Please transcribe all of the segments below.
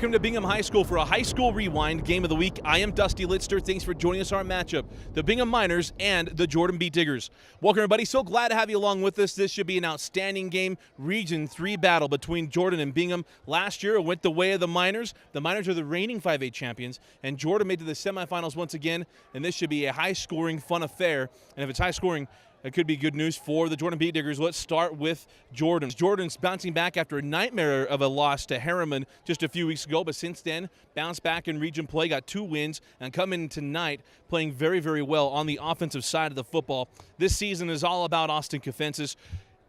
Welcome to Bingham High School for a High School Rewind Game of the Week. I am Dusty LITSTER. Thanks for joining us on our matchup, the Bingham Miners and the Jordan Beetdiggers. Welcome, everybody. So glad to have you along with us. This should be an outstanding game. Region 3 battle between Jordan and Bingham. Last year, it went the way of the Miners. The Miners are the reigning 5A champions, and Jordan made to the semifinals once again, and this should be a high-scoring, fun affair. And if it's high-scoring, it could be good news for the Jordan Beetdiggers. Let's start with Jordan. Jordan's bouncing back after a nightmare of a loss to Harriman just a few weeks ago, but since then, bounced back in region play, got 2 wins, and come in tonight playing very, very well on the offensive side of the football. This season is all about Austin Kafentzis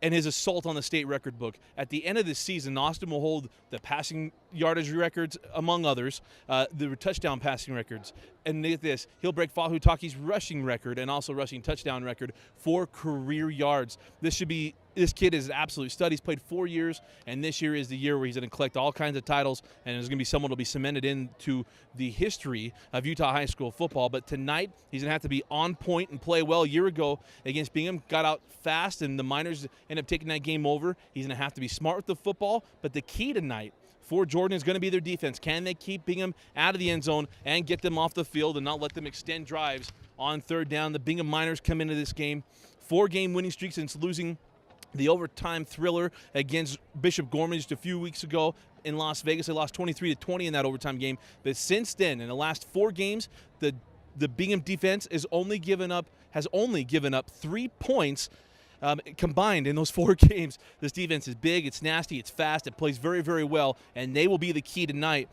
and his assault on the state record book. At the end of this season, Austin will hold the passing yardage records, among others, the touchdown passing records. And get this, he'll break Fahutaki's rushing record and also rushing touchdown record for career yards. This kid is an absolute stud. He's played 4 years, and this year is the year where he's going to collect all kinds of titles, and there's going to be someone who will be cemented into the history of Utah high school football. But tonight, he's going to have to be on point and play well. A year ago against Bingham, got out fast, and the Miners ended up taking that game over. He's going to have to be smart with the football, but the key tonight for Jordan is going to be their defense. Can they keep Bingham out of the end zone and get them off the field and not let them extend drives on third down? The Bingham Miners come into this game 4-game winning streak since losing the overtime thriller against Bishop Gorman just a few weeks ago in Las Vegas. They lost 23-20 in that overtime game. But since then, in the last 4 games, the Bingham defense has only given up 3 points combined in those 4 games. This defense is big, it's nasty, it's fast, it plays very, very well, and they will be the key tonight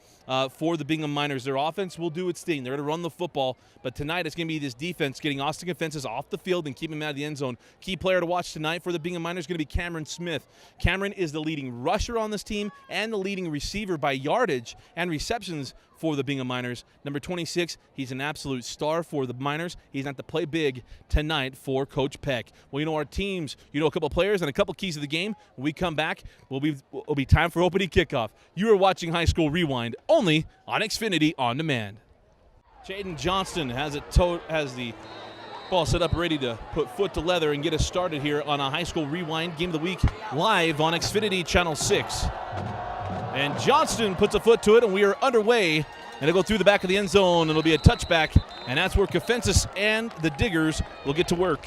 for the Bingham Miners. Their offense will do its thing. They're going to run the football, but tonight it's going to be this defense getting Austin Kafentzis off the field and keeping him out of the end zone. Key player to watch tonight for the Bingham Miners is going to be Cameron Smith. Cameron is the leading rusher on this team and the leading receiver by yardage and receptions for the Bingham Miners. Number 26, he's an absolute star for the Miners. He's going to have to play big tonight for Coach Peck. Well, you know our teams, you know a couple players and a couple keys of the game. When we come back, it'll be time for opening kickoff. You are watching High School Rewind only on Xfinity On Demand. Jaden Johnston has the ball set up ready to put foot to leather and get us started here on a High School Rewind Game of the Week live on Xfinity Channel 6. And Johnston puts a foot to it, and we are underway. And it'll go through the back of the end zone, and it'll be a touchback. And that's where Kafentzis and the Diggers will get to work.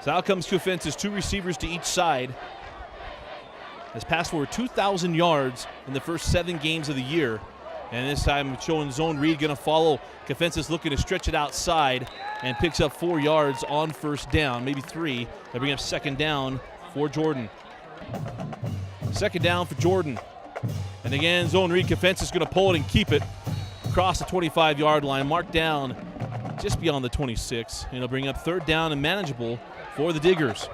So out comes Kafentzis, 2 receivers to each side. Has passed for 2,000 yards in the first 7 games of the year. And this time showing zone read, going to follow. Kafentzis looking to stretch it outside and picks up 4 yards on first down, maybe 3. They bring up second down for Jordan. Second down for Jordan. And again, zone read, Kafentzis is going to pull it and keep it across the 25-yard line, marked down just beyond the 26. And it'll bring up third down and manageable for the Diggers.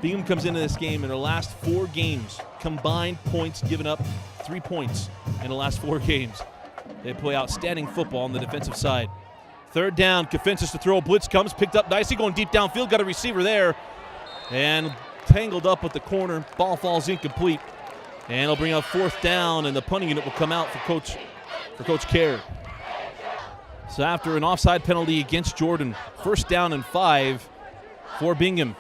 Bingham comes into this game in their last 4 games. Combined points given up, 3 points in the last 4 games. They play outstanding football on the defensive side. Third down, Kafentzis to throw. Blitz comes, picked up nicely, going deep downfield. Got a receiver there. And tangled up with the corner. Ball falls incomplete. And it'll bring up fourth down, and the punting unit will come out for Coach Kerr. So after an offside penalty against Jordan, first down and 5 for Bingham.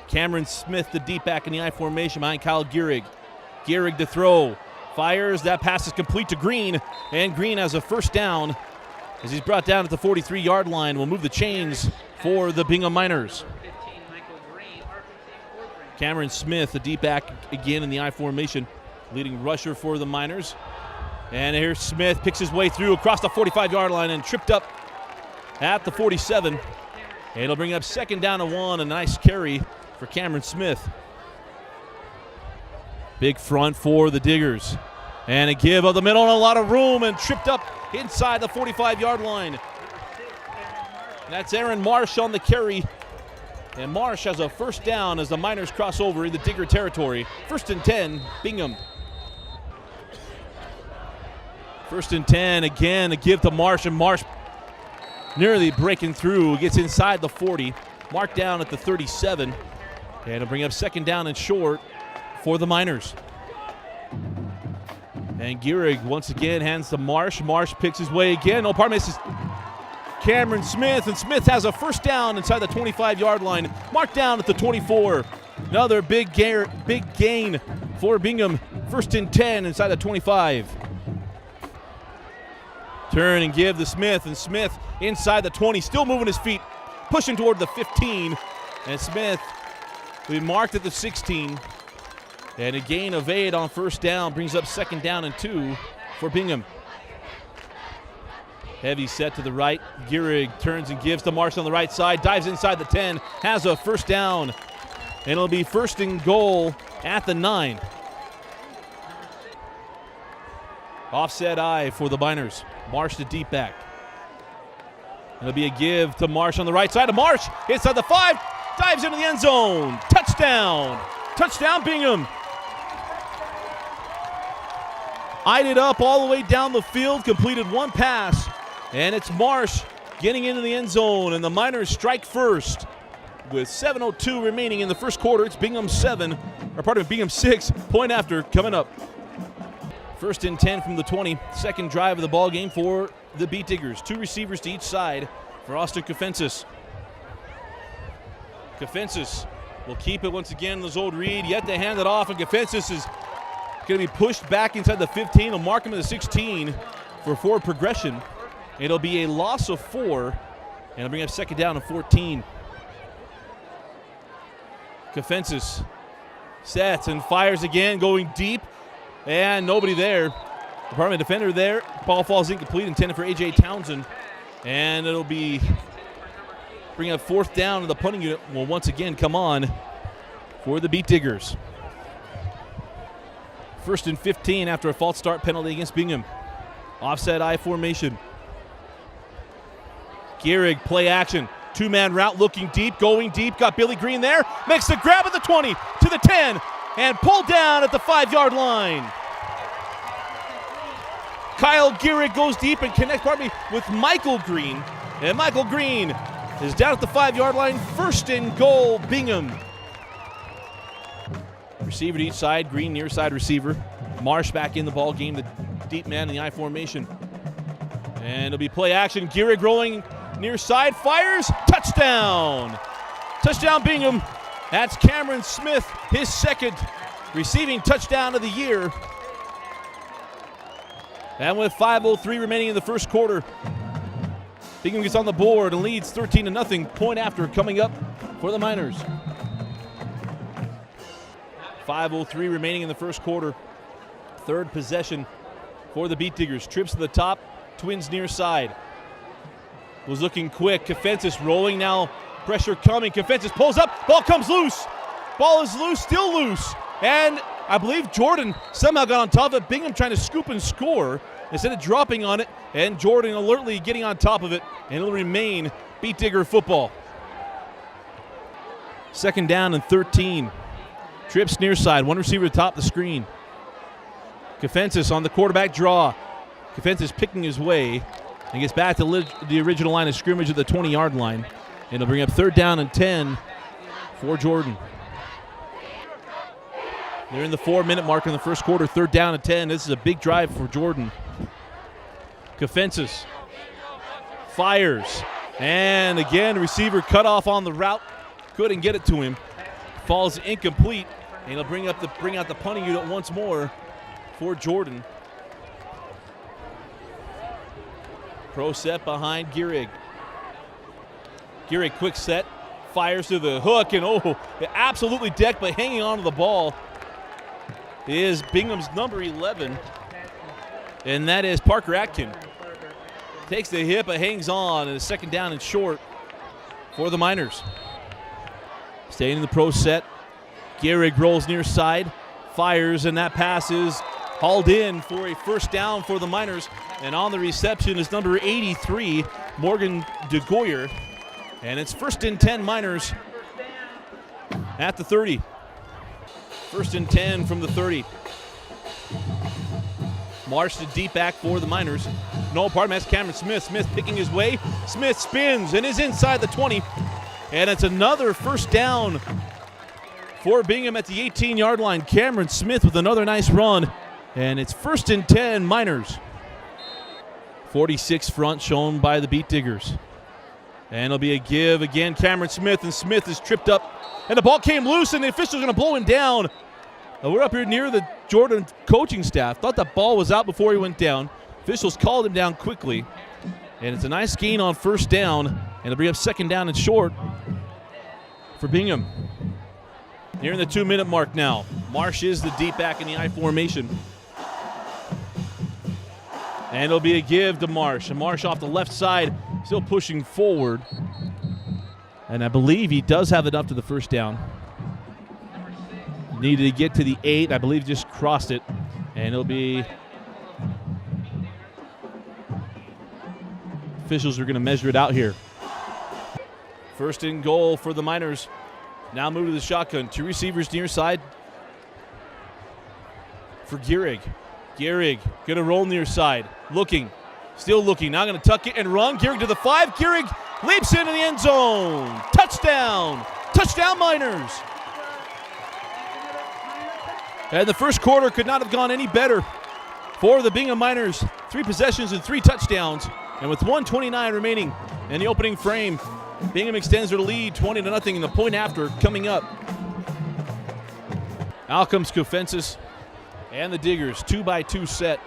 Cameron Smith, the deep back in the I formation behind Kyle Gehrig. Gehrig to throw. Fires. That pass is complete to Green. And Green has a first down as he's brought down at the 43-yard line. Will move the chains for the Bingham Miners. Cameron Smith, the deep back again in the I formation, leading rusher for the Miners. And here's Smith, picks his way through across the 45-yard line and tripped up at the 47. And it'll bring up second down and 1, a nice carry for Cameron Smith. Big front for the Diggers. And a give of the middle and a lot of room, and tripped up inside the 45-yard line. That's Aaron Marsh on the carry. And Marsh has a first down as the Miners cross over in the Digger territory. 1st and 10, Bingham. 1st and 10, again, a give to Marsh, and Marsh nearly breaking through. Gets inside the 40, marked down at the 37. And it'll bring up second down and short for the Miners. And Gehrig once again hands to Marsh. Marsh picks his way again. No, pardon me, this is Cameron Smith, and Smith has a first down inside the 25-yard line, marked down at the 24. Another big gain for Bingham. 1st and 10 inside the 25. Turn and give to Smith, and Smith inside the 20, still moving his feet, pushing toward the 15. And Smith will be marked at the 16. And a gain of 8 on 1st down brings up 2nd down and 2 for Bingham. Heavy set to the right. Gehrig turns and gives to Marsh on the right side, dives inside the 10, has a 1st down. And it'll be 1st and goal at the 9. Offset eye for the Miners. Marsh to deep back. It'll be a give to Marsh on the right side. Marsh inside the 5, dives into the end zone. Touchdown. Touchdown Bingham. Eyed it up all the way down the field, completed 1 pass, and it's Marsh getting into the end zone, and the Miners strike first. With 7:02 remaining in the 1st quarter, it's Bingham 6, point after coming up. 1st and 10 from the 20, 2nd drive of the ball game for the Beetdiggers. 2 receivers to each side for Austin Kafensis. Kafensis will keep it once again. Lizold Reed yet to hand it off, and Kafensis is going to be pushed back inside the 15. Will mark him at the 16 for forward progression. It'll be a loss of 4, and it'll bring up 2nd down and 14. Kafensis sets and fires again, going deep, and nobody there. Department defender there. Ball falls incomplete, intended for A.J. Townsend, and it'll be bring up 4th down, and the punting unit will once again come on for the Beetdiggers. 1st and 15 after a false start penalty against Bingham. Offset I formation. Gehrig play action. 2-man route looking deep, going deep. Got Billy Green there. Makes the grab at the 20 to the 10 and pulled down at the 5-yard line. Kyle Gehrig goes deep and connects with Michael Green. And Michael Green is down at the 5-yard line. 1st and goal, Bingham. Receiver to each side. Green near side receiver. Marsh back in the ball game. The deep man in the I formation. And it'll be play action. Gehrig rolling near side, fires, touchdown. Touchdown Bingham. That's Cameron Smith, his 2nd receiving touchdown of the year. And with 5:03 remaining in the 1st quarter, Bingham gets on the board and leads 13-0, point after coming up for the Miners. 5:03 remaining in the 1st quarter. 3rd possession for the Beetdiggers. Trips to the top, Twins near side. Was looking quick. Kafensis rolling now. Pressure coming. Kafensis pulls up. Ball comes loose. Ball is loose, still loose. And I believe Jordan somehow got on top of it. Bingham trying to scoop and score instead of dropping on it. And Jordan alertly getting on top of it. And it'll remain Beetdigger football. 2nd down and 13. Trips near side. 1 receiver to top the screen. Kafensis on the quarterback draw. Kafensis picking his way and gets back to the original line of scrimmage at the 20-yard line. And it'll bring up 3rd down and 10 for Jordan. They're in the 4-minute mark in the 1st quarter, 3rd down and 10. This is a big drive for Jordan. Kafensis fires. And again, receiver cut off on the route. Couldn't get it to him. Falls incomplete. And he'll bring out the punting unit once more for Jordan. Pro set behind Gehrig. Gehrig quick set, fires to the hook, and absolutely decked, but hanging on to the ball is Bingham's number 11, and that is Parker Atkin. Takes the hit, but hangs on, and a 2nd down and short for the Miners. Staying in the pro set, Gehrig rolls near side, fires, and that pass is hauled in for a 1st down for the Miners. And on the reception is number 83, Morgan DeGoyer. And it's 1st and 10 Miners at the 30. 1st and 10 from the 30. Marsh to deep back for the Miners. That's Cameron Smith. Smith picking his way. Smith spins and is inside the 20. And it's another 1st down for Bingham at the 18-yard line. Cameron Smith with another nice run. And it's 1st and 10 Miners. 46 front shown by the Beetdiggers. And it'll be a give again. Cameron Smith, and Smith is tripped up and the ball came loose, and the official's going to blow him down. We're up here near the Jordan coaching staff. Thought that ball was out before he went down. Officials called him down quickly, and it's a nice gain on first down, and it'll bring up second down and short for Bingham. Nearing the 2-minute mark now. Marsh is the deep back in the I formation. And it'll be a give to Marsh. And Marsh off the left side, still pushing forward. And I believe he does have enough to the first down. Needed to get to the 8. I believe just crossed it. And it'll be... Officials are going to measure it out here. First and goal for the Miners. Now move to the shotgun. 2 receivers near side for Gehrig. Gehrig going to roll near side. Looking. Still looking. Now going to tuck it and run. Gehrig to the 5. Gehrig leaps into the end zone. Touchdown. Touchdown Miners. And the first quarter could not have gone any better for the Bingham Miners. 3 possessions and 3 touchdowns. And with 1:29 remaining in the opening frame, Bingham extends their lead 20-0 in the point after coming up. Out comes Kofensis and the Diggers, 2-by-2 set.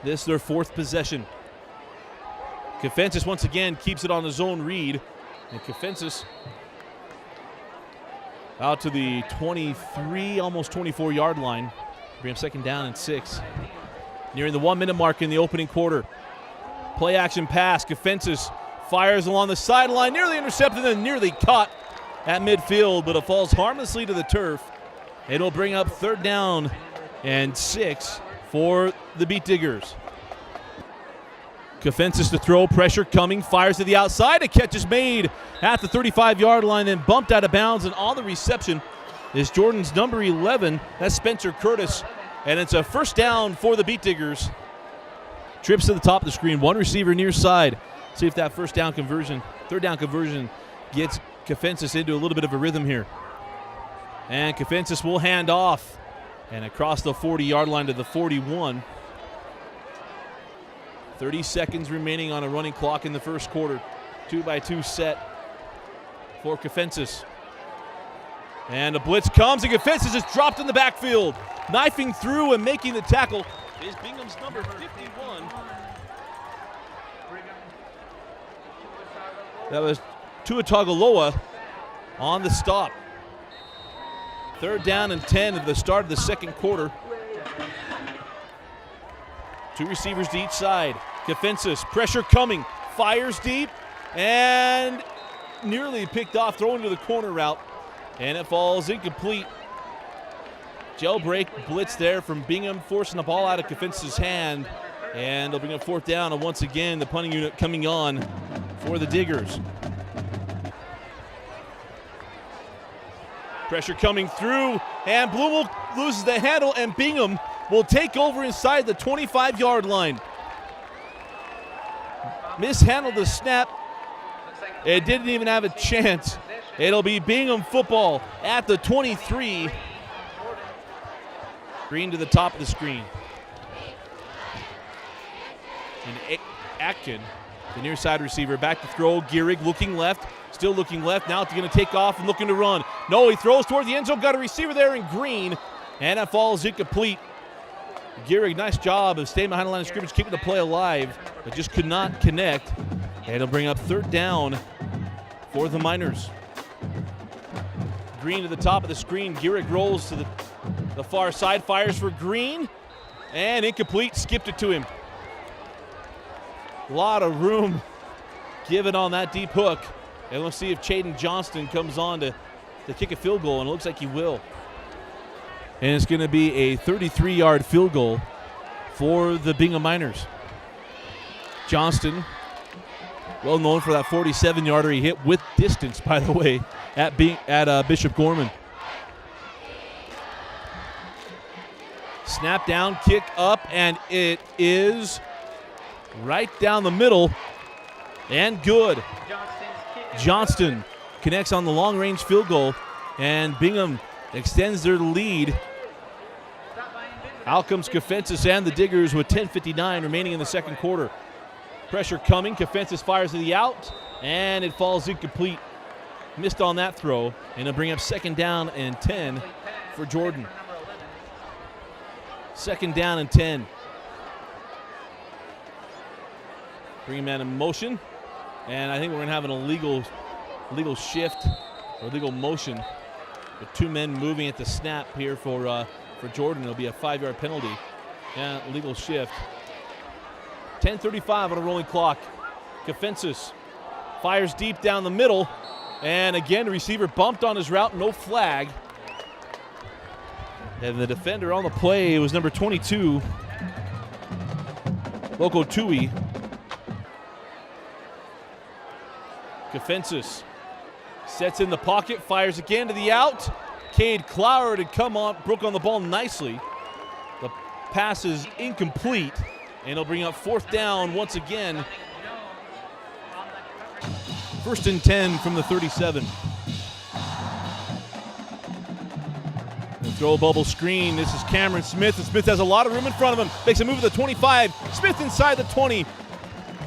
This is their 4th possession. Kofensis once again keeps it on the zone read. And Kofensis out to the 23, almost 24-yard line. Bring him second down and 6. Nearing the 1-minute mark in the opening quarter. Play action pass. Kofensis fires along the sideline, nearly intercepted and nearly caught at midfield, but it falls harmlessly to the turf. It'll bring up 3rd down and 6 for the Beetdiggers. Kofensis to throw, pressure coming, fires to the outside. A catch is made at the 35-yard line, then bumped out of bounds, and on the reception is Jordan's number 11. That's Spencer Curtis, and it's a first down for the Beetdiggers. Trips to the top of the screen, 1 receiver near side. See if that 3rd down conversion gets Kofensis into a little bit of a rhythm here. And Kofensis will hand off and across the 40-yard line to the 41. 30 seconds remaining on a running clock in the first quarter. 2-by-2 set for Kofensis. And a blitz comes, and Kofensis is dropped in the backfield. Knifing through and making the tackle is Bingham's number 51. That was Tua Tagovailoa on the stop. 3rd down and 10 at the start of the second quarter. 2 receivers to each side. Kofensis, pressure coming, fires deep, and nearly picked off, throwing to the corner route, and it falls incomplete. Jailbreak blitz there from Bingham, forcing the ball out of Kofensis' hand, and they'll bring up 4th down, and once again the punting unit coming on for the Diggers. Pressure coming through, and Blumel loses the handle, and Bingham will take over inside the 25-yard line. Mishandled the snap. It didn't even have a chance. It'll be Bingham football at the 23. Green to the top of the screen. And Atkin, the near side receiver, back to throw. Gehrig looking left, still looking left. Now it's going to take off and looking to run. No, he throws toward the end zone. Got a receiver there in green, and it falls incomplete. Gehrig, nice job of staying behind the line of scrimmage, keeping the play alive, but just could not connect. And it'll bring up 3rd down for the Miners. Green to the top of the screen. Gehrig rolls to the far side, fires for Green, and incomplete, skipped it to him. A lot of room given on that deep hook. And we'll see if Chaden Johnston comes on to kick a field goal, and it looks like he will. And it's going to be a 33-yard field goal for the Bingham Miners. Johnston, well known for that 47-yarder he hit with distance, by the way, at Bishop Gorman. Snap down, kick up, and it is right down the middle and good. Johnston connects on the long-range field goal, and Bingham extends their lead. Out comes Kofensis and the Diggers with 10:59 remaining in the second quarter. Pressure coming. Kofensis fires to the out, and it falls incomplete. missed on that throw, and he'll bring up 2nd down and 10 for Jordan. 2nd down and 10. Bring him out in motion, and I think we're going to have an illegal shift or legal motion with 2 men moving at the snap here for Jordan. It'll be a 5-yard penalty. Yeah, legal shift. 10:35 on a rolling clock. Kafensis fires deep down the middle, and again, the receiver bumped on his route, no flag. And the defender on the play was number 22, Loco Tui. Kafensis sets in the pocket, fires again to the out. Cade Clower to come on, broke on the ball nicely. The pass is incomplete, and he'll bring up 4th down once again. 1st and 10 from the 37. And throw a bubble screen. This is Cameron Smith, and Smith has a lot of room in front of him. Makes a move at the 25. Smith inside the 20.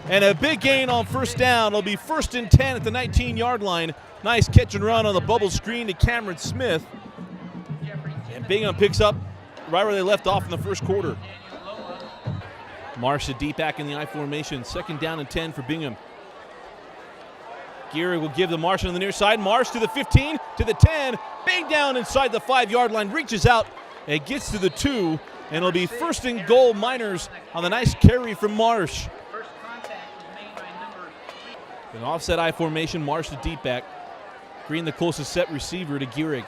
And a big gain on 1st down. It'll be 1st and 10 at the 19-yard line. Nice catch and run on the bubble screen to Cameron Smith. And Bingham picks up right where they left off in the 1st quarter. Marsh, the deep back in the I formation. 2nd down and 10 for Bingham. Geary will give the Marsh on the near side. Marsh to the 15, to the 10. Bang down inside the 5-yard line. Reaches out and gets to the 2. And it'll be 1st and goal Miners on the nice carry from Marsh. An offset I formation. Marsh, the deep back. Green, the closest set receiver to Gehrig.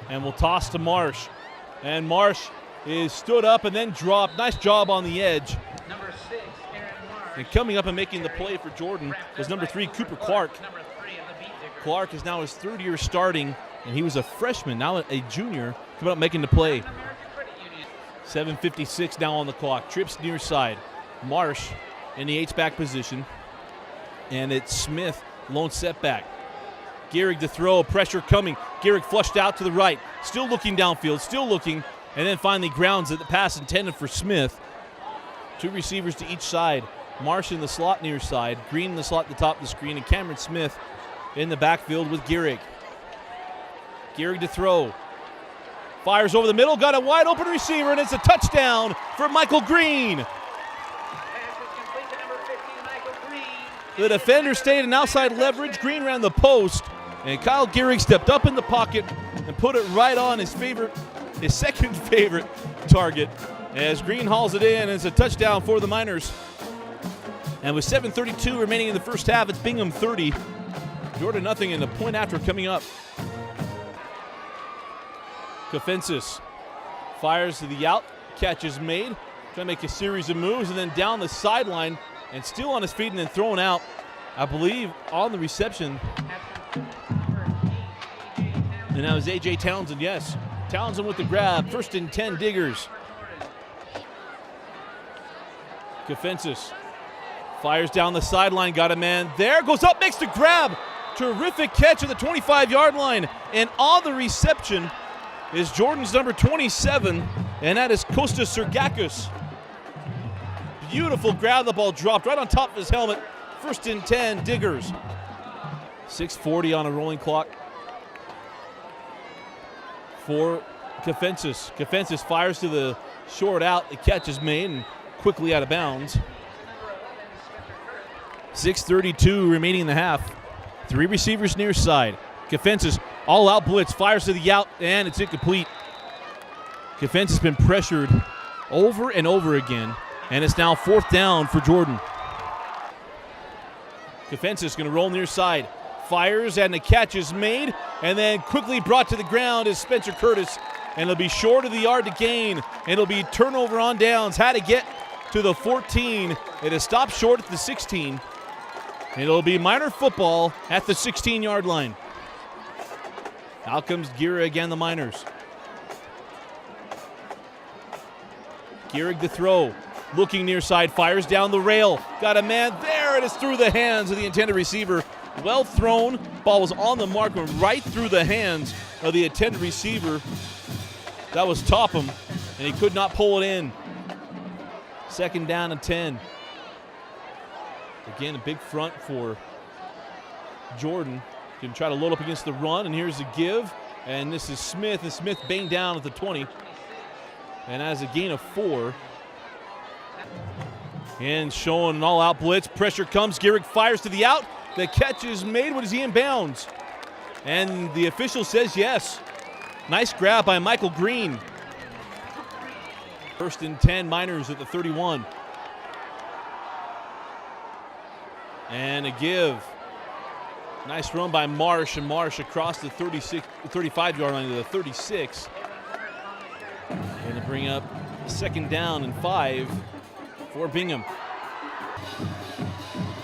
And we'll toss to Marsh. And Marsh is stood up and then dropped. Nice job on the edge. Number 6, Aaron Marsh. And coming up and making the play for Jordan was number 3, Cooper Clark. Clark is now his 3rd year starting, and he was a freshman, now a junior, coming up making the play. 7:56 now on the clock. Trips near side. Marsh in the H-back position. And it's Smith, lone setback. Gehrig to throw, pressure coming. Gehrig flushed out to the right. Still looking downfield, still looking. And then finally grounds at the pass intended for Smith. 2 receivers to each side. Marsh in the slot near side. Green in the slot at the top of the screen. And Cameron Smith in the backfield with Gehrig. Gehrig to throw. Fires over the middle, got a wide open receiver, and it's a touchdown for Michael Green. The defender stayed in outside leverage. Green ran the post, and Kyle Gehrig stepped up in the pocket and put it right on his 2nd favorite target as Green hauls it in. It's a touchdown for the Miners. And with 7:32 remaining in the 1st half, it's Bingham 30. Jordan nothing, and a point after coming up. Kafensis fires to the out. Catch is made. Trying to make a series of moves, and then down the sideline. And still on his feet and then thrown out, I believe, on the reception. And that was A.J. Townsend, yes. Townsend with the grab. 1st and 10, Diggers. Kafensis fires down the sideline, got a man there. Goes up, makes the grab. Terrific catch at the 25-yard line. And on the reception is Jordan's number 27, and that is Kostas Sergakis. Beautiful grab, the ball dropped right on top of his helmet. 1st and 10, Diggers. 6:40 on a rolling clock for Kafensis. Kafensis fires to the short out. The catch is made and quickly out of bounds. 6:32 remaining in the half. 3 receivers near side. Kafensis all out blitz, fires to the out, and it's incomplete. Kafensis has been pressured over and over again. And it's now 4th down for Jordan. Kafensis going to roll near side. Fires, and the catch is made. And then quickly brought to the ground is Spencer Curtis. And it'll be short of the yard to gain. And it'll be turnover on downs. Had to get to the 14. It has stopped short at the 16. And it'll be Miner football at the 16-yard line. Out comes Gehrig again, the Miners. Gehrig to throw. Looking near side, fires down the rail. Got a man there, and it's through the hands of the intended receiver. Well thrown. Ball was on the mark, went right through the hands of the intended receiver. That was Topham, and he could not pull it in. 2nd down and 10. Again, a big front for Jordan can try to load up against the run, and here's a give. And this is Smith, and Smith banged down at the 20. And has a gain of 4. And showing an all-out blitz. Pressure comes. Gehrig fires to the out. The catch is made. What is he in bounds? And the official says yes. Nice grab by Michael Green. 1st and 10, Miners at the 31. And a give. Nice run by Marsh, and Marsh across the 35-yard line to the 36. Going to bring up 2nd down and 5 for Bingham.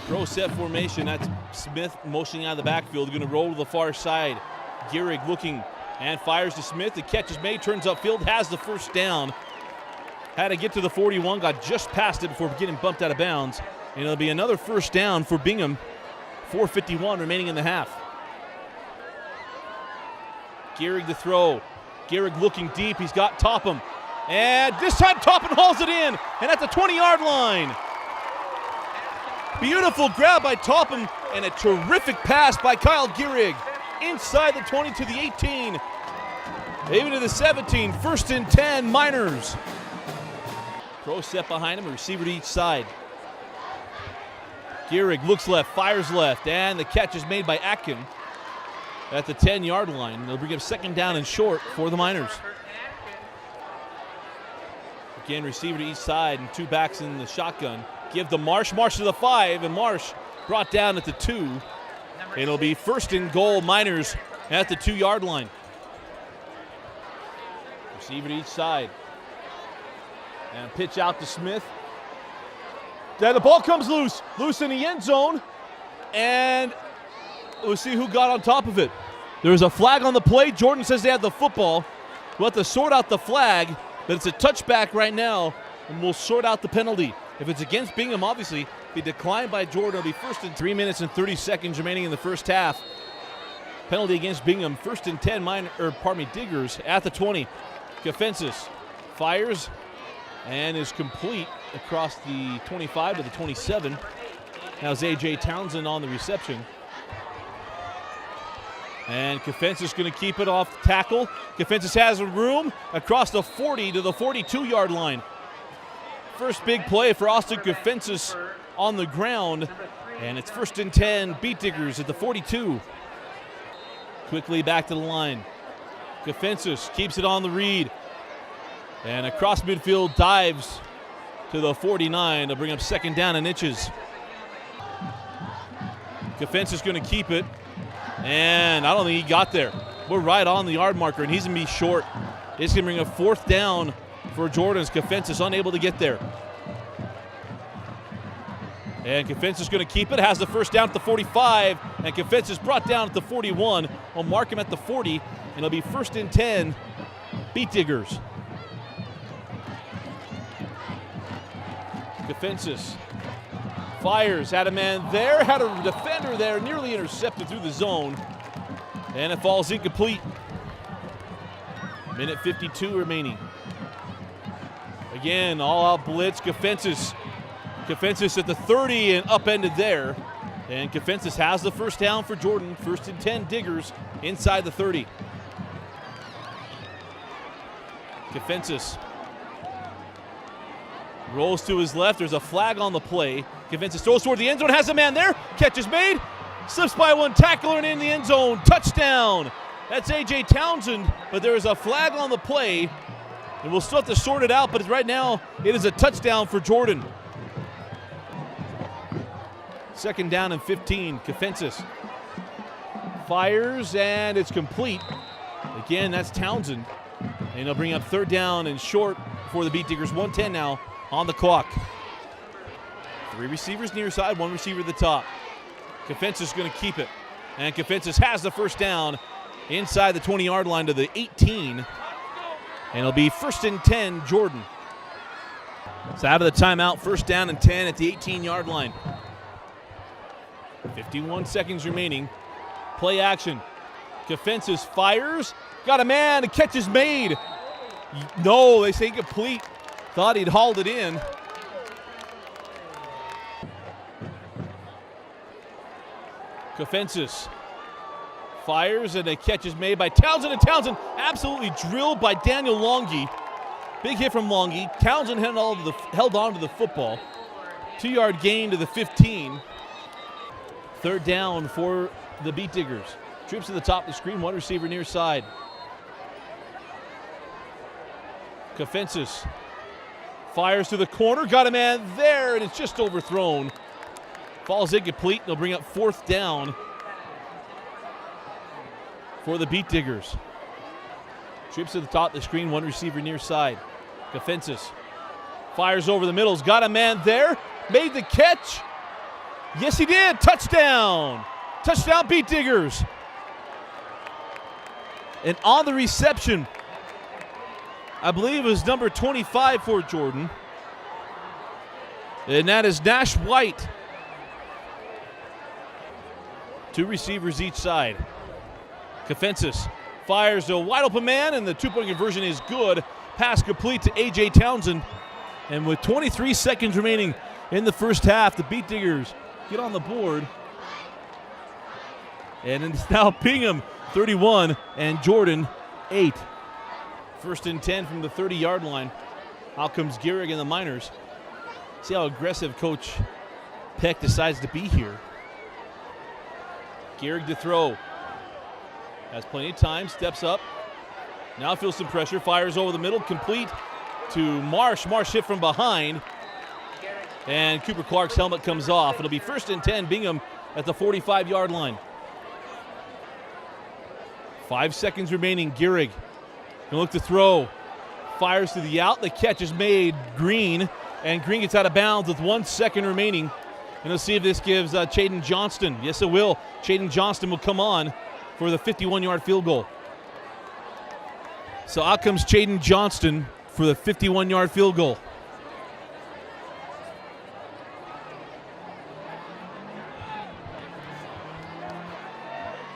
Pro set formation. That's Smith motioning out of the backfield. Going to roll to the far side. Gehrig looking and fires to Smith. The catch is made, turns upfield, has the 1st down. Had to get to the 41, got just past it before getting bumped out of bounds. And it'll be another 1st down for Bingham. 4:51 remaining in the half. Gehrig to throw. Gehrig looking deep. He's got Topham. And this time Topham hauls it in. And at the 20-yard line. Beautiful grab by Topham and a terrific pass by Kyle Gehrig. Inside the 20 to the 18. Even to the 17. 1st and 10, Miners. Pro set behind him, a receiver to each side. Gehrig looks left, fires left, and the catch is made by Atkin at the 10-yard line. They'll bring up 2nd down and short for the Miners. Again, receiver to each side and 2 backs in the shotgun. Give to Marsh, Marsh to the 5, and Marsh brought down at the 2. It'll be 1st and goal, Miners at the 2-yard line. Receiver to each side. And pitch out to Smith. Then the ball comes loose in the end zone, and we'll see who got on top of it. There's a flag on the play. Jordan says they had the football. We'll have to sort out the flag, but it's a touchback right now, and we'll sort out the penalty. If it's against Bingham, obviously, be declined by Jordan. It'll be 1st and 3 minutes and 30 seconds remaining in the 1st half. Penalty against Bingham. 1st and 10, Diggers at the 20. Kafensis fires and is complete across the 25 to the 27. Now it's A.J. Townsend on the reception. And Kafensis going to keep it off the tackle. Kafensis has a room across the 40 to the 42-yard line. First big play for Austin Kafensis on the ground. And it's 1st and 10, Beetdiggers at the 42. Quickly back to the line. Kafensis keeps it on the read. And across midfield, dives to the 49 to bring up 2nd down and inches. Kafensis going to keep it. And I don't think he got there. We're right on the yard marker, and he's going to be short. It's going to bring a 4th down for Jordan's. Kafensis unable to get there. And Kafensis going to keep it. Has the 1st down at the 45. And Kafensis brought down at the 41. We'll mark him at the 40. And it'll be 1st and 10, Beetdiggers. Kafensis fires, had a man there, had a defender there, nearly intercepted through the zone, and it falls incomplete. Minute 52 remaining. Again, all-out blitz. Kafensis at the 30 and upended there, and Kafensis has the 1st down for Jordan. 1st and 10, Diggers inside the 30. Kafensis rolls to his left. There's a flag on the play. Kafensis throws toward the end zone. Has a man there. Catch is made. Slips by one tackler and in the end zone. Touchdown. That's A.J. Townsend. But there is a flag on the play. And we'll still have to sort it out. But right now, it is a touchdown for Jordan. 2nd down and 15. Kafensis fires, and it's complete. Again, that's Townsend. And he'll bring up 3rd down and short for the Beetdiggers. 1:10 now on the clock. 3 receivers near side, 1 receiver at the top. Kafensis going to keep it. And Kafensis has the 1st down inside the 20-yard line to the 18. And it'll be 1st and 10, Jordan. So out of the timeout, 1st down and 10 at the 18-yard line. 51 seconds remaining. Play action. Kafensis fires. Got a man. The catch is made. No, they say complete. Thought he'd hauled it in. Kofensis fires, and a catch is made by Townsend, and Townsend absolutely drilled by Daniel Longy. Big hit from Longy. Townsend held on to the football. 2-yard gain to the 15. Third down for the Beetdiggers. Trips to the top of the screen, one receiver near side. Kofensis fires to the corner, got a man there, and it's just overthrown. Falls incomplete. They'll bring up fourth down for the Beetdiggers. Trips to the top of the screen, one receiver near side. Kofensis fires over the middle, got a man there, made the catch. Yes, he did. Touchdown. Touchdown, Beetdiggers. And on the reception, I believe it was number 25 for Jordan. And that is Nash White. 2 receivers each side. Kofensis fires to a wide open man, and the 2-point conversion is good. Pass complete to A.J. Townsend. And with 23 seconds remaining in the first half, the Beetdiggers get on the board. And it's now Bingham 31 and Jordan 8. First and 10 from the 30-yard line. Out comes Gehrig and the Miners. See how aggressive Coach Peck decides to be here. Gehrig to throw. Has plenty of time, steps up. Now feels some pressure, fires over the middle, complete to Marsh. Marsh hit from behind. And Cooper Clark's helmet comes off. It'll be first and 10, Bingham at the 45-yard line. 5 seconds remaining, Gehrig gonna look to throw. Fires to the out, the catch is made, Green, and Green gets out of bounds with 1 second remaining. And let's see if this gives Chaden Johnston. Yes, it will. Chaden Johnston will come on for the 51-yard field goal. So out comes Chaden Johnston for the 51-yard field goal.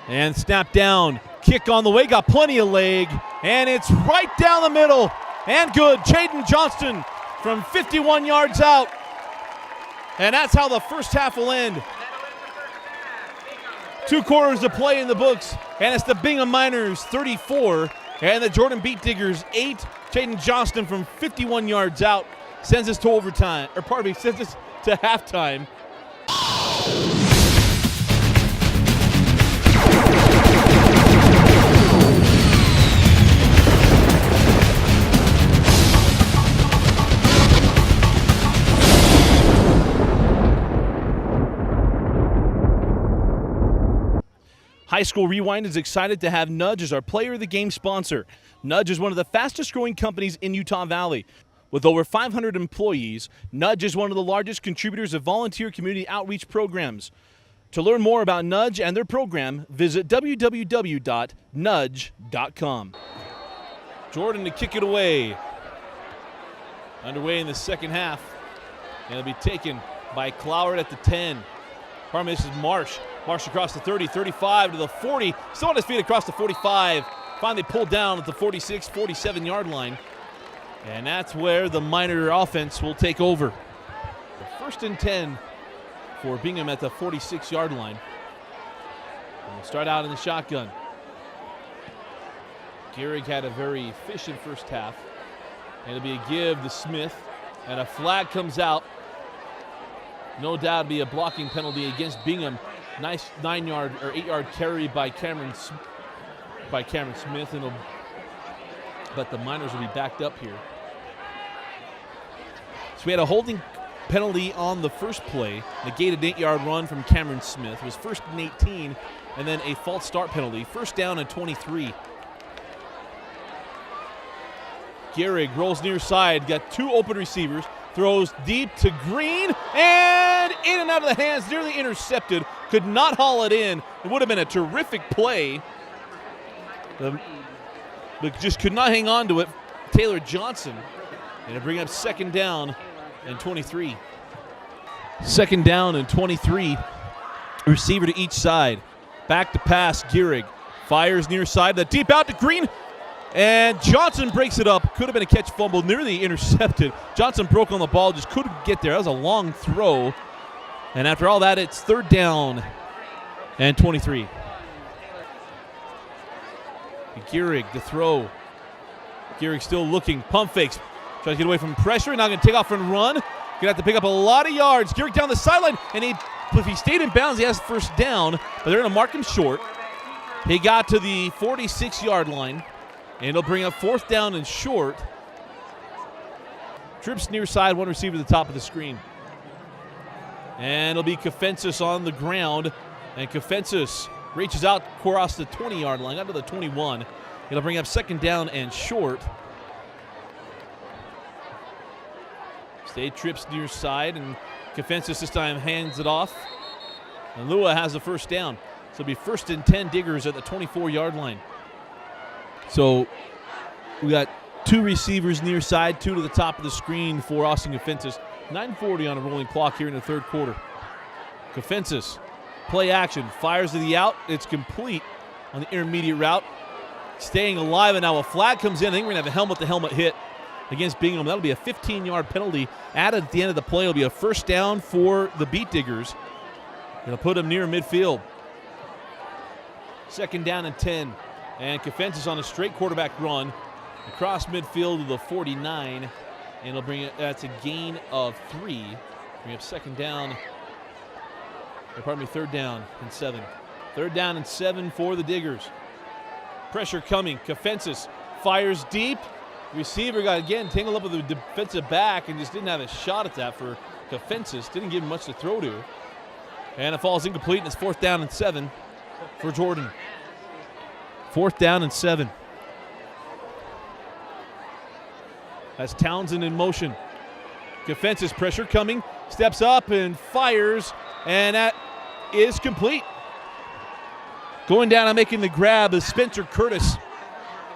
And snap down. Kick on the way, got plenty of leg, and it's right down the middle, and good. Chaden Johnston from 51 yards out. And that's how the first half will end. 2 quarters to play in the books, and it's the Bingham Miners 34 and the Jordan Beetdiggers 8. Chaden Johnston from 51 yards out sends us to overtime, or pardon me, sends us to halftime. High School Rewind is excited to have Nudge as our Player of the Game sponsor. Nudge is one of the fastest growing companies in Utah Valley. With over 500 employees, Nudge is one of the largest contributors of volunteer community outreach programs. To learn more about Nudge and their program, visit www.nudge.com. Jordan to kick it away. Underway in the second half. And it'll be taken by Cloward at the 10. Pardon me, this is Marsh. Marsh across the 30, 35 to the 40. Still on his feet across the 45. Finally pulled down at the 46, 47-yard line. And that's where the Miner offense will take over. First and 10 for Bingham at the 46-yard line. And we'll start out in the shotgun. Gehrig had a very efficient first half. And it'll be a give to Smith. And a flag comes out. No doubt it'll be a blocking penalty against Bingham. Nice 9-yard or 8-yard carry by Cameron Smith, but the Miners will be backed up here. So we had a holding penalty on the first play, negated 8-yard run from Cameron Smith. It was first and 18, and then a false start penalty. First down and 23. Gehrig rolls near side, got 2 open receivers, throws deep to Green, and in and out of the hands, nearly intercepted. Could not haul it in. It would have been a terrific play. But just could not hang on to it. Taylor Johnson. And to bring up second down and 23. Second down and 23. Receiver to each side. Back to pass, Gehrig. Fires near side. The deep out to Green. And Johnson breaks it up. Could have been a catch fumble, nearly intercepted. Johnson broke on the ball, just couldn't get there. That was a long throw. And after all that, it's third down and 23. Gehrig, the throw. Gehrig still looking, pump fakes. Tries to get away from pressure, now going to take off and run. Going to have to pick up a lot of yards. Gehrig down the sideline, and if he stayed in bounds, he has first down, but they're going to mark him short. He got to the 46-yard line, and it'll bring up 4th down and short. Trips near side, one receiver at the top of the screen. And it'll be Kafensis on the ground, and Kafensis reaches out across the 20-yard line, up to the 21. It'll bring up 2nd down and short. State trips near side, and Kafensis this time hands it off. And Lua has the first down. So it'll be 1st and 10 Diggers at the 24-yard line. So we got 2 receivers near side, 2 to the top of the screen for Austin Kafensis. 9:40 on a rolling clock here in the 3rd quarter. Kafensis, play action, fires to the out. It's complete on the intermediate route. Staying alive, and now a flag comes in. I think we're going to have a helmet-to-helmet hit against Bingham. That'll be a 15-yard penalty. Added at the end of the play, it'll be a first down for the Beetdiggers. It'll put them near midfield. 2nd down and 10. And Kafensis on a straight quarterback run across midfield to the 49. And it'll bring it, that's a gain of 3. Bring up 2nd down. Pardon me, 3rd down and 7. 3rd down and 7 for the Diggers. Pressure coming. Kafensis fires deep. Receiver got, again, tangled up with the defensive back and just didn't have a shot at that for Kafensis. Didn't give him much to throw to. And it falls incomplete, and it's 4th down and 7 for Jordan. 4th down and 7. That's Townsend in motion. Kafensis, pressure coming, steps up and fires, and that is complete. Going down and making the grab is Spencer Curtis.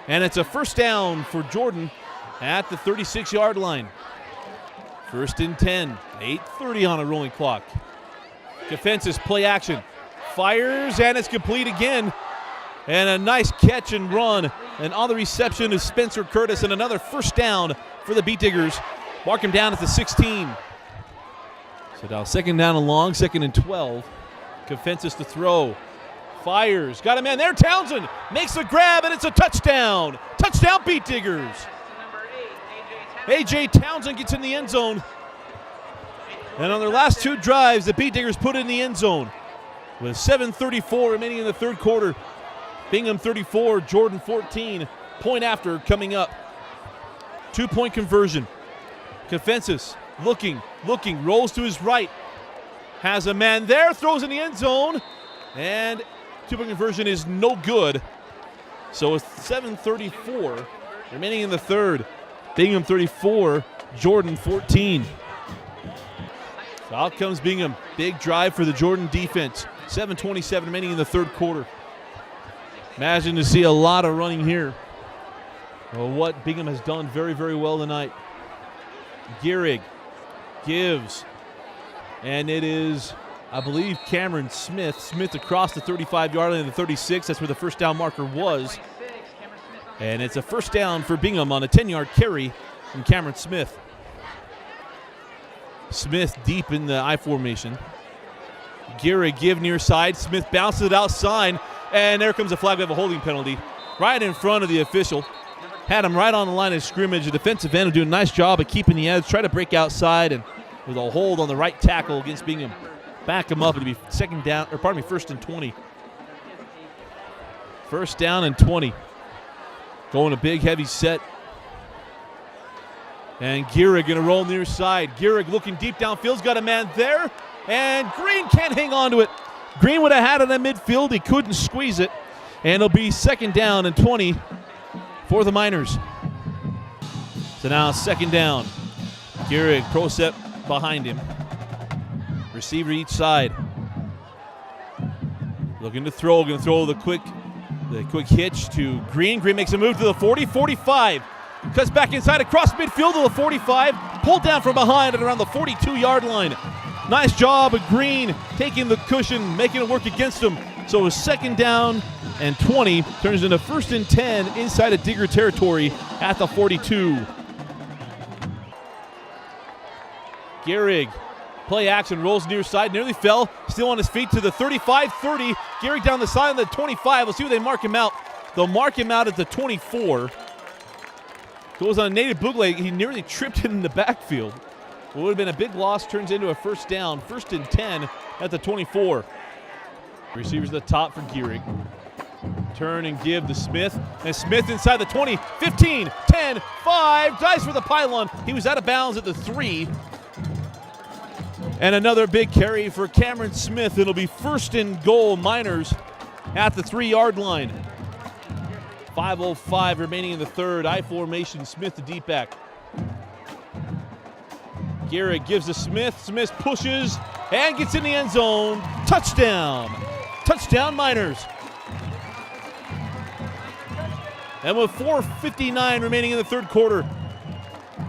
And it's a first down for Jordan at the 36-yard line. 1st and 10, 8:30 on a rolling clock. Kafensis, play action, fires, and it's complete again. And a nice catch and run. And on the reception is Spencer Curtis, and another first down for the Beetdiggers. Mark him down at the 16. So now 2nd down and long, 2nd and 12. Kafensis to throw. Fires, got a man there. Townsend makes the grab, and it's a touchdown. Touchdown, Beetdiggers. A.J. Townsend gets in the end zone. And on their last 2 drives, the Beetdiggers put it in the end zone. With 7:34 remaining in the 3rd quarter. Bingham 34, Jordan 14. Point after coming up. 2-point conversion. Kafensis looking, rolls to his right. Has a man there, throws in the end zone. And 2-point conversion is no good. So with 7:34 remaining in the 3rd. Bingham 34, Jordan 14. So out comes Bingham. Big drive for the Jordan defense. 7:27 remaining in the 3rd quarter. Imagine to see a lot of running here. Well, what Bingham has done very, very well tonight. Gehrig gives. And it is, I believe, Cameron Smith. Smith across the 35-yard line of the 36. That's where the first down marker was. And it's a first down for Bingham on a 10-yard carry from Cameron Smith. Smith deep in the I formation. Gehrig give near side. Smith bounces it outside. And there comes a flag. We have a holding penalty right in front of the official. Had him right on the line of scrimmage. The defensive end will do a nice job of keeping the edge. Try to break outside, and with a hold on the right tackle against Bingham. Back him up. It'll be 1st and 20. 1st down and 20. Going a big, heavy set. And Gehrig going to roll near side. Gehrig looking deep downfield's got a man there. And Green can't hang on to it. Green would have had it in midfield. He couldn't squeeze it. And it'll be 2nd down and 20 for the Miners. So now 2nd down. Gehrig, pro set behind him. Receiver each side. Looking to throw. Going to throw the quick hitch to Green. Green makes a move to the 40, 45. Cuts back inside across midfield to the 45. Pulled down from behind at around the 42-yard line. Nice job of Green taking the cushion, making it work against him. So a 2nd down and 20 turns into 1st and 10 inside of Digger territory at the 42. Gehrig Play action, rolls near side, nearly fell, still on his feet to the 35-30. Gehrig down the side of the 25. We'll see where they mark him out. They'll mark him out at the 24. Goes on a native bootleg. He nearly tripped it in the backfield. It would have been a big loss, turns into a first down. 1st and 10 at the 24. Receivers at the top for Gehrig. Turn and give to Smith. And Smith inside the 20, 15, 10, 5. Dives for the pylon. He was out of bounds at the 3. And another big carry for Cameron Smith. It'll be 1st and goal, Miners at the 3-yard line. 5:05 remaining in the third. I formation, Smith the deep back. Gehrig gives to Smith. Smith pushes and gets in the end zone. Touchdown. Touchdown, Miners. And with 4:59 remaining in the third quarter,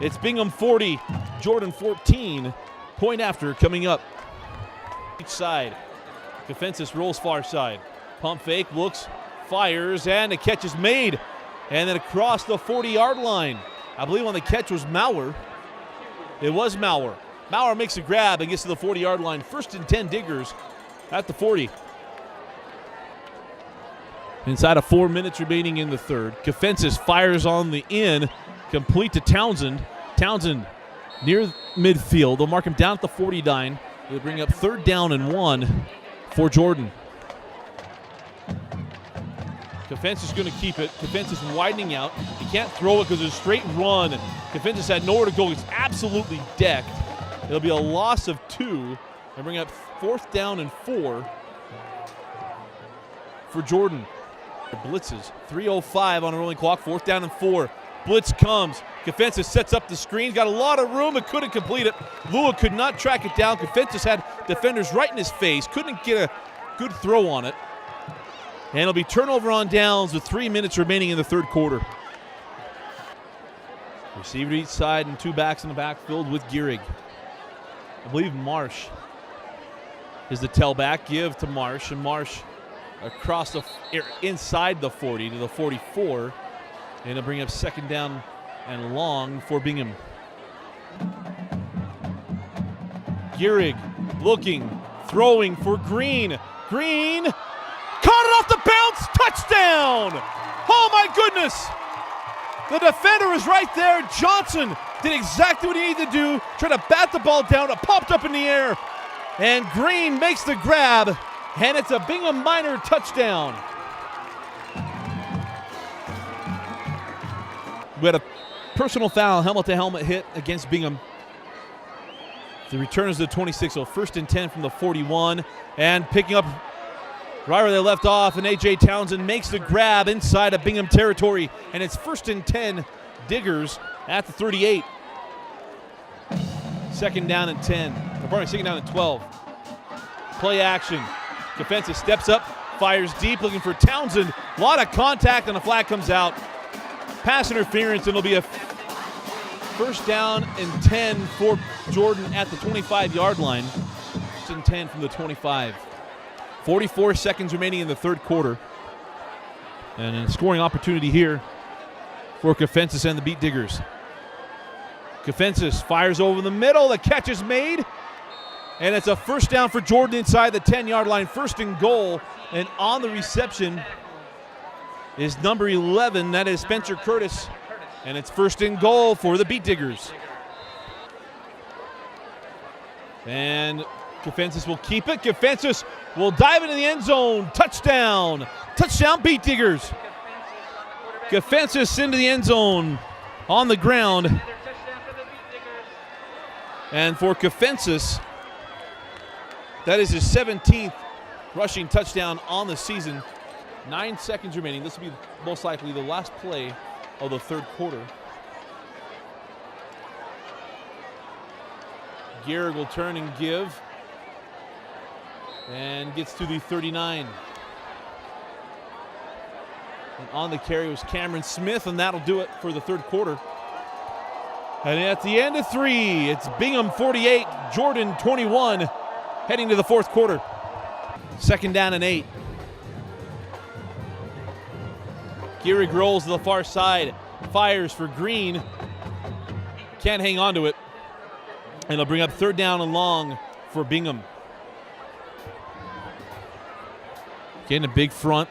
it's Bingham 40, Jordan 14. Point after coming up. Each side. Defenses rolls far side. Pump fake, looks, fires, and the catch is made. And then across the 40-yard line. I believe on the catch was Maurer. It was Maurer. Maurer makes a grab and gets to the 40-yard line. 1st and 10 Diggers at the 40. Inside of 4 minutes remaining in the third. Kafensis fires on the in, complete to Townsend. Townsend near midfield. They'll mark him down at the 49. They'll bring up 3rd down and 1 for Jordan. Kafensis going to keep it. Kafensis widening out. He can't throw it because it's a straight run. Kafensis had nowhere to go. He's absolutely decked. It'll be a loss of 2 and bring up 4th down and 4 for Jordan. Blitzes. 3:05 on a rolling clock. 4th down and 4. Blitz comes. Kafensis sets up the screen. Got a lot of room, but couldn't complete it. Lua could not track it down. Kafensis had defenders right in his face. Couldn't get a good throw on it. And it'll be turnover on downs with 3 minutes remaining in the third quarter. Receiver each side and 2 backs in the backfield with Gehrig. I believe Marsh is the tailback. Give to Marsh, and Marsh across the inside the 40 to the 44. And it'll bring up 2nd down and long for Bingham. Gehrig looking, throwing for Green. Green caught it off the bounce. Touchdown! Oh my goodness! The defender is right there. Johnson did exactly what he needed to do. Tried to bat the ball down. It popped up in the air. And Green makes the grab. And it's a Bingham Miner touchdown. We had a personal foul, helmet-to-helmet hit against Bingham. The return is the 26, so 1st and 10 from the 41. And picking up right where they left off, and A.J. Townsend makes the grab inside of Bingham territory. And it's 1st and 10 Diggers at the 38. 2nd down and 10. Or pardon me, 2nd down and 12. Play action. Kafensis steps up, fires deep, looking for Townsend. A lot of contact, and the flag comes out. Pass interference, and it'll be a 1st down and 10 for Jordan at the 25-yard line. 1st and 10 from the 25. 44 seconds remaining in the third quarter. And a scoring opportunity here for Kafensis and the Beetdiggers. Kafensis fires over the middle. The catch is made. And it's a 1st down for Jordan inside the 10-yard line. 1st and goal. And on the reception is number 11. That is Spencer Curtis. And it's 1st and goal for the Beetdiggers. And Kafensis will keep it. Kafensis will dive into the end zone. Touchdown. Touchdown, Beetdiggers. Kafensis into the end zone on the ground. And for Kafensis, that is his 17th rushing touchdown on the season. 9 seconds remaining. This will be most likely the last play of the third quarter. Gehrig will turn and give. And gets to the 39. And on the carry was Cameron Smith, and that'll do it for the third quarter. And at the end of 3, it's Bingham 48, Jordan 21, heading to the fourth quarter. 2nd down and 8. Gehrig rolls to the far side, fires for Green. Can't hang on to it. And they'll bring up 3rd down and long for Bingham. Getting a big front.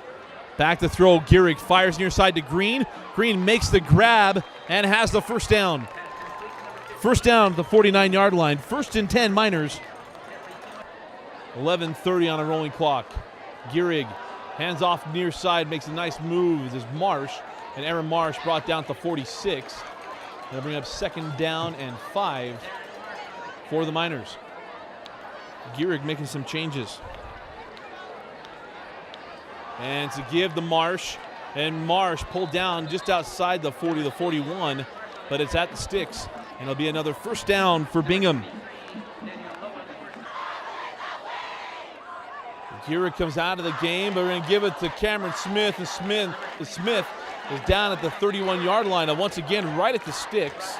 Back to throw. Gehrig fires near side to Green. Green makes the grab and has the first down. First down at the 49-yard line. 1st and 10 Miners. 11:30 on a rolling clock. Gehrig hands off near side, makes a nice move. This is Marsh, and Aaron Marsh brought down to 46. They'll bring up 2nd down and 5 for the Miners. Gehrig making some changes. And to give to Marsh, and Marsh pulled down just outside the 40, the 41, but it's at the sticks, and it'll be another first down for Bingham. Gehrig comes out of the game, but we're going to give it to Cameron Smith, and Smith is down at the 31-yard line, and once again right at the sticks.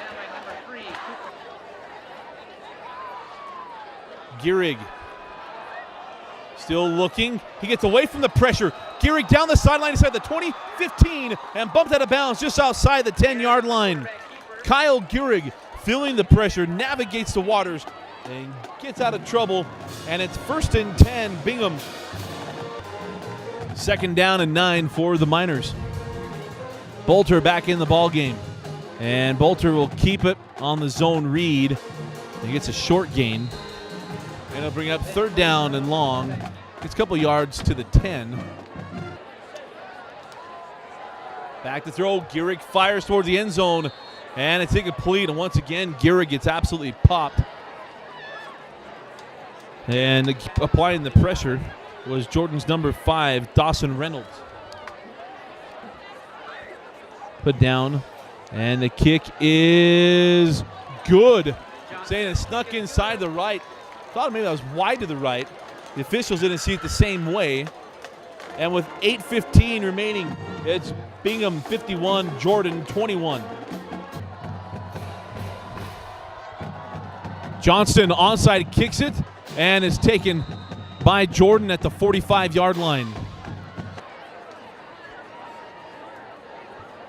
Gehrig still looking. He gets away from the pressure. Gehrig down the sideline inside the 20, 15, and bumped out of bounds just outside the 10-yard line. Kyle Gehrig feeling the pressure, navigates the waters, and gets out of trouble, and it's 1st and 10 Bingham. 2nd down and 9 for the Miners. Bolter back in the ball game, and Bolter will keep it on the zone read. He gets a short gain, and he'll bring up 3rd down and long. Gets a couple yards to the 10. Back to throw. Gehrig fires towards the end zone, and it's incomplete. And once again, Gehrig gets absolutely popped. And applying the pressure was Jordan's number 5, Dawson Reynolds. Put down, and the kick is good. Saying it snuck inside the right. Thought maybe that was wide to the right. The officials didn't see it the same way. And with 8:15 remaining, it's Bingham 51, Jordan 21. Johnston onside kicks it, and is taken by Jordan at the 45-yard line.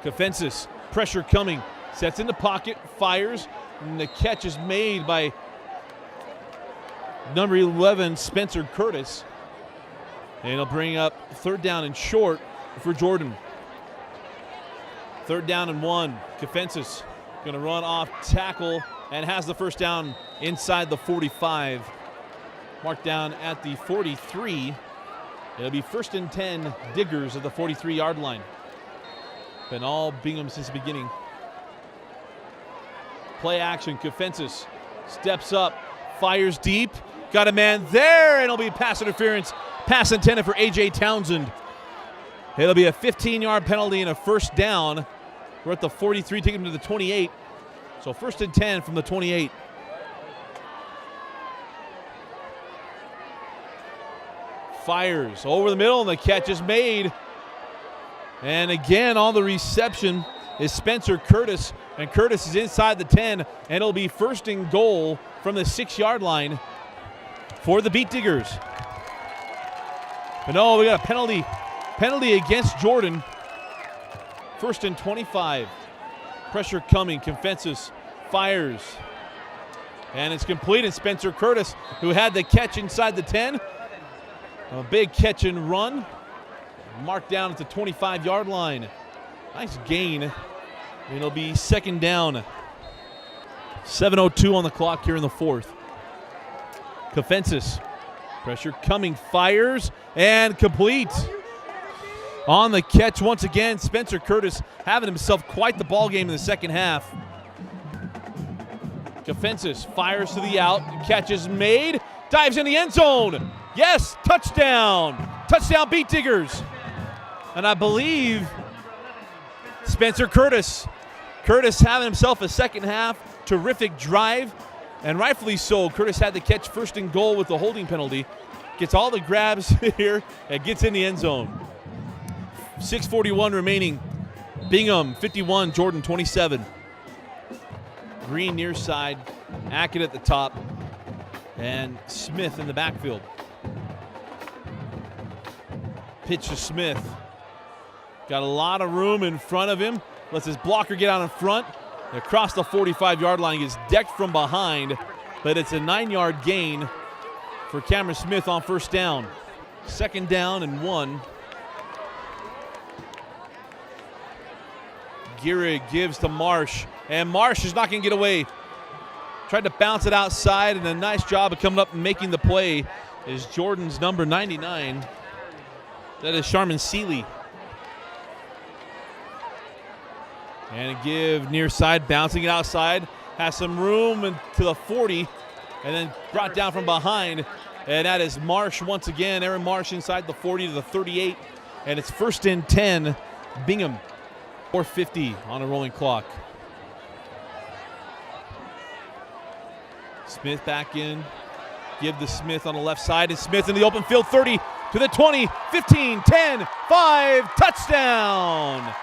Kafensis, pressure coming, sets in the pocket, fires, and the catch is made by number 11, Spencer Curtis. And he'll bring up 3rd down and short for Jordan. 3rd down and 1. Kafensis going to run off tackle and has the first down inside the 45. Marked down at the 43. It'll be 1st and 10 Diggers at the 43-yard line. Been all Bingham since the beginning. Play action. Kafensis steps up, fires deep. Got a man there, and it'll be pass interference. Pass intended for A.J. Townsend. It'll be a 15-yard penalty and a first down. We're at the 43, take him to the 28. So 1st and 10 from the 28. Fires over the middle, and the catch is made. And again, on the reception is Spencer Curtis, and Curtis is inside the 10, and it'll be 1st and goal from the 6-yard line for the Beetdiggers. But no, we got a penalty against Jordan. 1st and 25. Pressure coming. Kafensis fires, and it's complete. And Spencer Curtis, who had the catch inside the 10, a big catch and run, marked down at the 25-yard line. Nice gain. It'll be 2nd down. 7:02 on the clock here in the 4th. Kafensis, pressure coming, fires, and complete. On the catch once again, Spencer Curtis having himself quite the ball game in the second half. Kafensis fires to the out, catch is made, dives in the end zone. Yes, touchdown. Touchdown Beetdiggers. And I believe Spencer Curtis. Curtis having himself a second half terrific drive, and rightfully so. Curtis had the catch 1st and goal with the holding penalty. Gets all the grabs here and gets in the end zone. 6:41 remaining. Bingham 51, Jordan 27. Green near side, Ackett at the top, and Smith in the backfield. Pitch to Smith. Got a lot of room in front of him. Lets his blocker get out in front. Across the 45-yard line, he gets decked from behind, but it's a 9-yard gain for Cameron Smith on first down. 2nd down and 1. Gehrig gives to Marsh, and Marsh is not going to get away. Tried to bounce it outside, and a nice job of coming up and making the play is Jordan's number 99. That is Sharman Seeley. And a give near side, bouncing it outside. Has some room to the 40, and then brought down from behind. And that is Marsh once again. Aaron Marsh inside the 40 to the 38. And it's 1st and 10, Bingham. 4:50 on a rolling clock. Smith back in. Give to Smith on the left side, and Smith in the open field, 30 to the 20, 15, 10, 5, touchdown!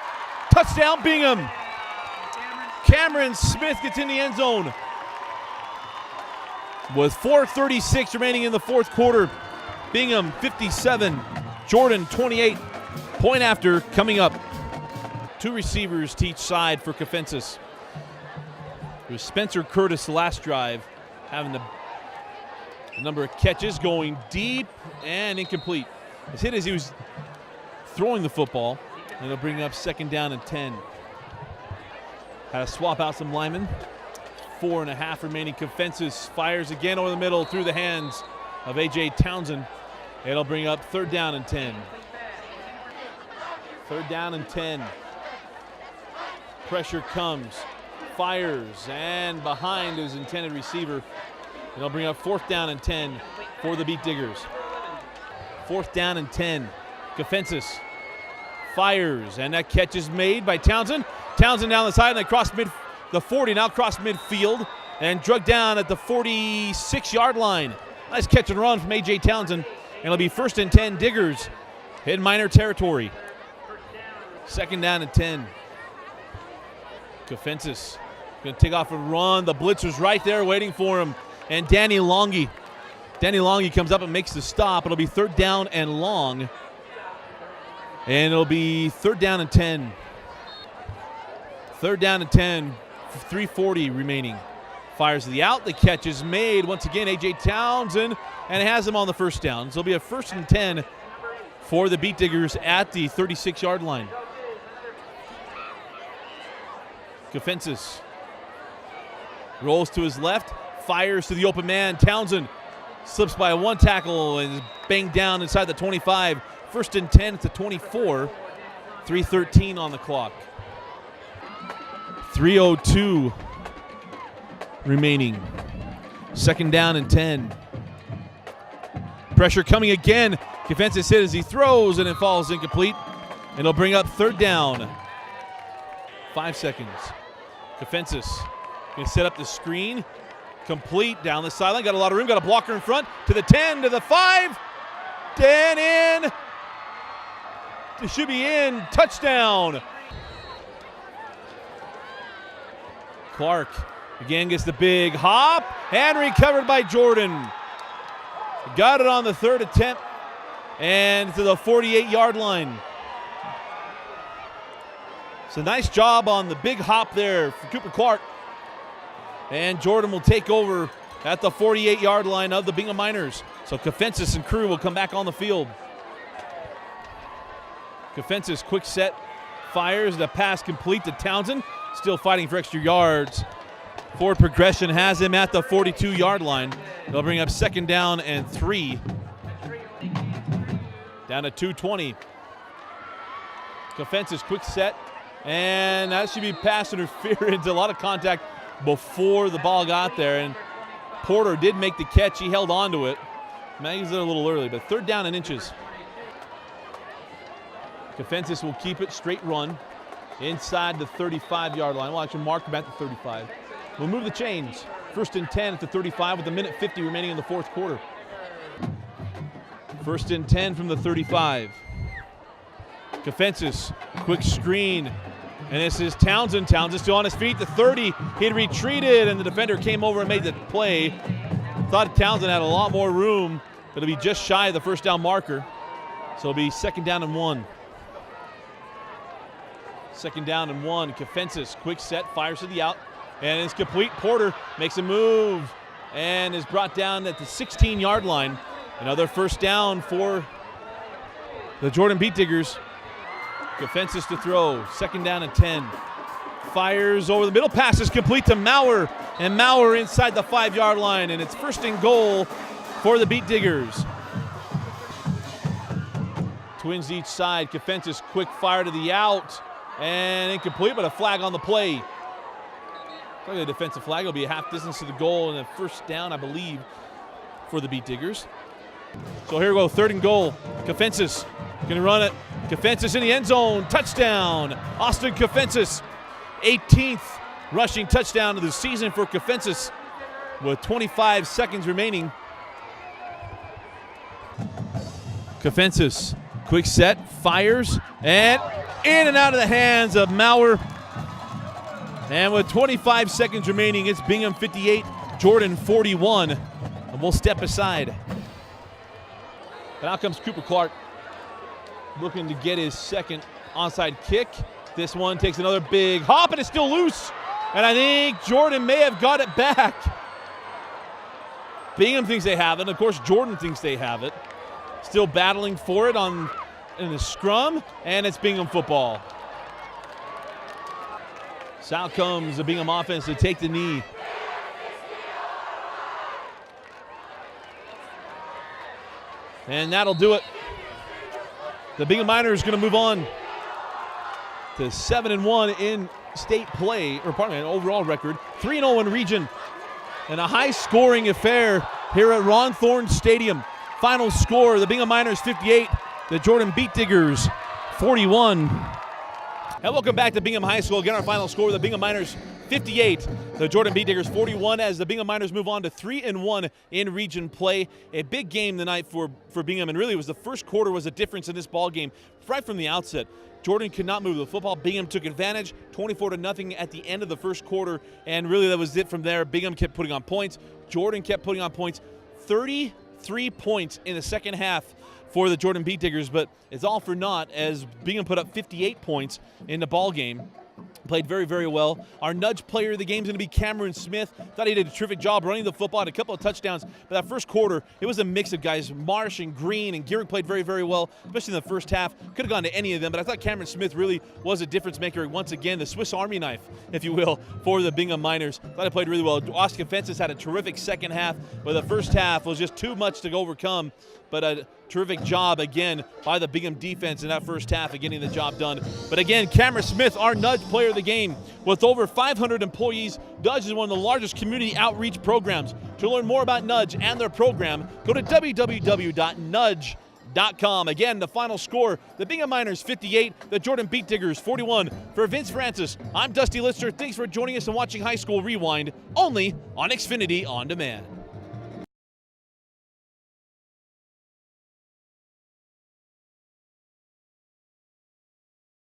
Touchdown, Bingham! Cameron Smith gets in the end zone. With 4:36 remaining in the fourth quarter, Bingham 57, Jordan 28. Point after coming up. 2 receivers to each side for Kefensis. It was Spencer Curtis last drive, having the number of catches, going deep and incomplete. His hit as he was throwing the football, and it'll bring up 2nd down and 10. Had to swap out some linemen. 4.5 remaining. Kefensis fires again over the middle through the hands of A.J. Townsend. It'll bring up 3rd down and 10. 3rd down and 10. Pressure comes, fires, and behind his intended receiver. It'll bring up 4th down and 10 for the Beetdiggers. 4th down and 10. Kefensis fires, and that catch is made by Townsend. Townsend down the sideline, across the 40, now across midfield, and drug down at the 46-yard line. Nice catch and run from A.J. Townsend, and it'll be 1st and 10 Diggers in Miner territory. 2nd down and 10. Kefensis going to take off and run. The blitzer's right there waiting for him. And Danny Longy comes up and makes the stop. It'll be 3rd down and long. And it'll be 3rd down and 10. 3rd down and 10. 3:40 remaining. Fires to the out. The catch is made. Once again, A.J. Townsend. And it has him on the 1st down. So it'll be a 1st and 10 for the Beetdiggers at the 36-yard line. Kefensis rolls to his left, fires to the open man. Townsend slips by 1 tackle and is banged down inside the 25. 1st and 10 at the 24. 3:13 on the clock. 3:02 remaining. 2nd down and 10. Pressure coming again. Kefensis hit as he throws, and it falls incomplete. And it'll bring up 3rd down. 5 seconds. Kefensis going to set up the screen. Complete down the sideline. Got a lot of room. Got a blocker in front. To the 10, to the 5. 10 in. It should be in. Touchdown. Clark again gets the big hop. And recovered by Jordan. Got it on the 3rd attempt. And to the 48-yard line. So nice job on the big hop there for Cooper Clark. And Jordan will take over at the 48-yard line of the Bingham Miners. So Kefensis and crew will come back on the field. Kefensis, quick set, fires, the pass complete to Townsend. Still fighting for extra yards. Forward progression has him at the 42-yard line. They'll bring up 2nd down and 3. Down to 2:20. Kefensis, quick set. And that should be pass interference. A lot of contact before the ball got there. And Porter did make the catch. He held on to it. Maggie's there a little early, but 3rd down and inches. Kefensis will keep it straight run inside the 35-yard line. We'll actually mark him at the 35. We'll move the chains. 1st and 10 at the 35 with 1:50 remaining in the fourth quarter. 1st and 10 from the 35. Kefensis, quick screen. And this is Townsend. Townsend still on his feet. The 30, he had retreated, and the defender came over and made the play. Thought Townsend had a lot more room, but it'll be just shy of the 1st down marker. So it'll be 2nd down and 1. 2nd down and 1. Kefensis, quick set, fires to the out, and it's complete. Porter makes a move, and is brought down at the 16-yard line. Another first down for the Jordan Beetdiggers. Defenses to throw, 2nd down and 10. Fires over the middle, pass is complete to Maurer, and Maurer inside the 5-yard line, and it's 1st and goal for the Beetdiggers. Twins each side. Kefensis quick fire to the out and incomplete, but a flag on the play. Probably a defensive flag. It'll be a half distance to the goal and a 1st down, I believe, for the Beetdiggers. So here we go, 3rd and goal. Kefensis gonna run it. Kefensis in the end zone, touchdown. Austin Kefensis, 18th rushing touchdown of the season for Kefensis with 25 seconds remaining. Kefensis, quick set, fires, and in and out of the hands of Maurer. And with 25 seconds remaining, it's Bingham 58, Jordan 41. And we'll step aside. And out comes Cooper Clark, looking to get his 2nd onside kick. This one takes another big hop, and it's still loose. And I think Jordan may have got it back. Bingham thinks they have it, and of course Jordan thinks they have it. Still battling for it in the scrum, and it's Bingham football. So out comes the Bingham offense to take the knee. And that'll do it. The Bingham Miners going to move on to 7-1 in state play, or pardon me, an overall record, 3-0 in region, and a high-scoring affair here at Ron Thorne Stadium. Final score, the Bingham Miners 58, the Jordan Beetdiggers 41. And welcome back to Bingham High School. Again, our final score, the Bingham Miners 58, the Jordan Beetdiggers 41, as the Bingham Miners move on to 3-1 in region play. A big game tonight for Bingham, and really it was the first quarter was a difference in this ball game right from the outset. Jordan could not move the football. Bingham took advantage, 24-0 at the end of the first quarter, and really that was it from there. Bingham kept putting on points. Jordan kept putting on points. 33 points in the second half for the Jordan Beetdiggers, but it's all for naught as Bingham put up 58 points in the ball game. Played very, very well. Our nudge player of the game is going to be Cameron Smith. Thought he did a terrific job running the football, had a couple of touchdowns. But that first quarter, it was a mix of guys. Marsh and Green and Gehrig played very, very well, especially in the first half. Could have gone to any of them, but I thought Cameron Smith really was a difference maker once again, the Swiss Army knife, if you will, for the Bingham Miners. Thought he played really well. Austin Kefensis had a terrific second half, but the first half was just too much to overcome. But a terrific job, again, by the Bingham defense in that first half of getting the job done. But again, Cameron Smith, our nudge player of the game. With over 500 employees, Nudge is one of the largest community outreach programs. To learn more about Nudge and their program, go to www.nudge.com. Again, the final score, the Bingham Miners 58, the Jordan Beetdiggers 41. For Vince Francis, I'm Dusty LITSTER. Thanks for joining us and watching High School Rewind, only on Xfinity On Demand.